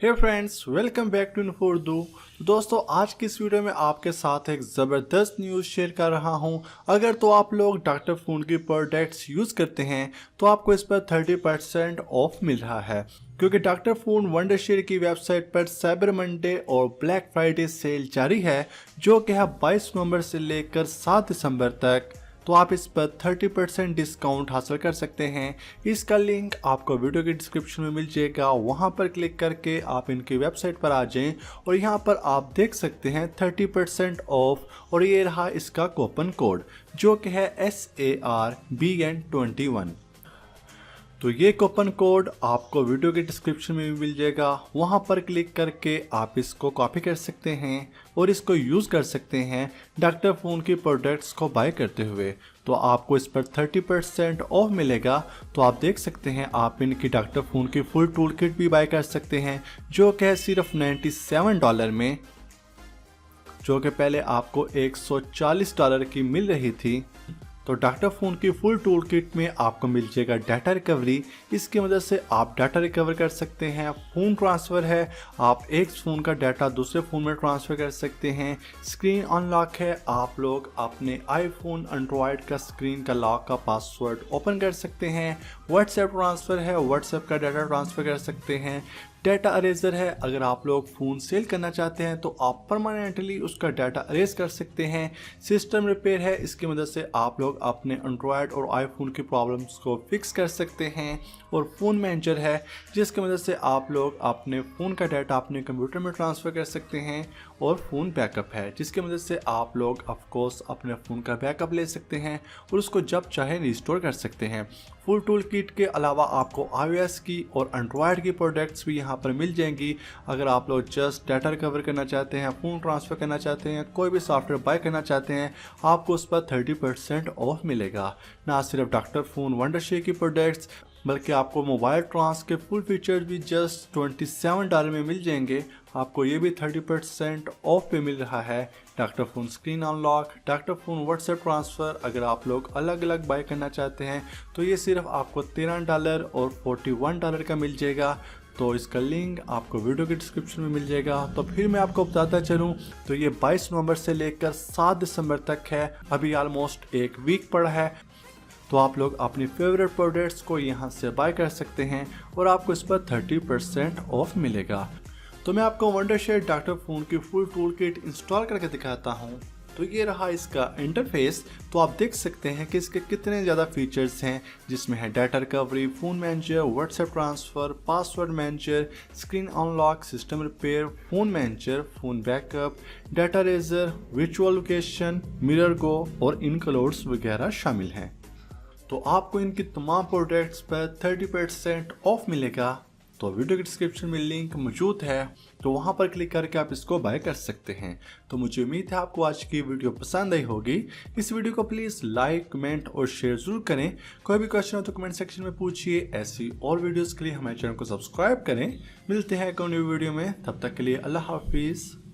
Hey friends, welcome back to info Urdu. दोस्तों, आज की इस वीडियो में आपके साथ एक ज़बरदस्त न्यूज़ शेयर कर रहा हूं। अगर तो आप लोग डॉक्टर फ़ोन की प्रोडक्ट्स यूज़ करते हैं तो आपको इस पर 30% ऑफ मिल रहा है, क्योंकि डॉक्टर फ़ोन वंडरशेयर की वेबसाइट पर साइबर मंडे और ब्लैक फ्राइडे सेल जारी है, जो कि है 22 नवंबर से लेकर 7 दिसंबर तक। तो आप इस पर 30% डिस्काउंट हासिल कर सकते हैं। इसका लिंक आपको वीडियो के डिस्क्रिप्शन में मिल जाएगा, वहां पर क्लिक करके आप इनकी वेबसाइट पर आ जाएं और यहां पर आप देख सकते हैं 30% ऑफ। और ये रहा इसका कूपन कोड, जो कि है SARBN21। तो ये कूपन कोड आपको वीडियो के डिस्क्रिप्शन में भी मिल जाएगा, वहाँ पर क्लिक करके आप इसको कॉपी कर सकते हैं और इसको यूज़ कर सकते हैं डॉक्टर फ़ोन की प्रोडक्ट्स को बाय करते हुए। तो आपको इस पर 30% ऑफ मिलेगा। तो आप देख सकते हैं आप इनकी डॉक्टर फ़ोन की फुल टूल किट भी बाय कर सकते हैं, जो कि है सिर्फ $97 में, जो कि पहले आपको $140 की मिल रही थी। तो डॉक्टर फ़ोन की फुल टूल किट में आपको मिल जाएगा डाटा रिकवरी। इसकी मदद से आप डाटा रिकवर कर सकते हैं। फ़ोन ट्रांसफ़र है, आप एक फ़ोन का डाटा दूसरे फ़ोन में ट्रांसफ़र कर सकते हैं। स्क्रीन अनलॉक है, आप लोग अपने आईफोन एंड्रॉयड का स्क्रीन का लॉक का पासवर्ड ओपन कर सकते हैं। व्हाट्सएप ट्रांसफ़र है, व्हाट्सएप का डाटा ट्रांसफ़र कर सकते हैं। डाटा अरेजर है, अगर आप लोग फ़ोन सेल करना चाहते हैं तो आप परमानेंटली उसका डाटा अरेज कर सकते हैं। सिस्टम रिपेयर है, इसकी मदद से आप लोग अपने एंड्रॉयड और आईफोन की प्रॉब्लम्स को फिक्स कर सकते हैं। और फ़ोन मैनेजर है, जिसकी मदद से आप लोग अपने फ़ोन का डाटा अपने कंप्यूटर में ट्रांसफ़र कर सकते हैं। और फ़ोन बैकअप है, जिसकी मदद से आप लोग ऑफकोर्स अपने फ़ोन का बैकअप ले सकते हैं और उसको जब चाहे रिस्टोर कर सकते हैं। फुल टूल किट के अलावा आपको iOS की और एंड्रॉयड की प्रोडक्ट्स भी यहाँ पर मिल जाएंगी। अगर आप लोग जस्ट डाटा रिकवर करना चाहते हैं, फ़ोन ट्रांसफ़र करना चाहते हैं, कोई भी सॉफ्टवेयर बाय करना चाहते हैं, आपको उस पर 30% ऑफ मिलेगा। ना सिर्फ डॉक्टर फ़ोन वंडरशेयर की प्रोडक्ट्स, बल्कि आपको मोबाइल ट्रांस के फुल फीचर्स भी जस्ट $27 में मिल जाएंगे। आपको ये भी 30% ऑफ पे मिल रहा है। Doctor phone screen unlock, doctor phone WhatsApp transfer, अगर आप लोग अलग अलग बाय करना चाहते हैं तो ये सिर्फ आपको $13 और $41 का मिल जाएगा। तो इसका लिंक आपको वीडियो के डिस्क्रिप्शन में मिल जाएगा। तो फिर मैं आपको बताता चलूँ तो ये 22 नवंबर से लेकर 7 दिसंबर तक है। अभी ऑलमोस्ट एक वीक पड़ा है। तो आप लोग अपनी फेवरेट प्रोडक्ट्स को यहाँ से बाय कर सकते हैं और आपको इस पर 30% ऑफ मिलेगा। तो मैं आपको वंडरशेयर डॉक्टर फ़ोन की फुल टूल किट इंस्टॉल करके दिखाता हूँ। तो ये रहा इसका इंटरफेस। तो आप देख सकते हैं कि इसके कितने ज़्यादा फीचर्स हैं, जिसमें है data recovery, phone manager, WhatsApp transfer, password manager, screen unlock, system repair, phone manager, phone backup, data eraser, virtual location, mirror go और इनक्लूड्स वगैरह शामिल हैं। तो आपको इनकी तमाम प्रोडक्ट्स पर 30% ऑफ मिलेगा। तो वीडियो के डिस्क्रिप्शन में लिंक मौजूद है, तो वहां पर क्लिक करके आप इसको बाय कर सकते हैं। तो मुझे उम्मीद है आपको आज की वीडियो पसंद आई होगी। इस वीडियो को प्लीज़ लाइक, कमेंट और शेयर ज़रूर करें। कोई भी क्वेश्चन हो तो कमेंट सेक्शन में पूछिए। ऐसी और वीडियोज़ के लिए हमारे चैनल को सब्सक्राइब करें। मिलते हैं एक न्यू वीडियो में, तब तक के लिए अल्लाह हाफिज़।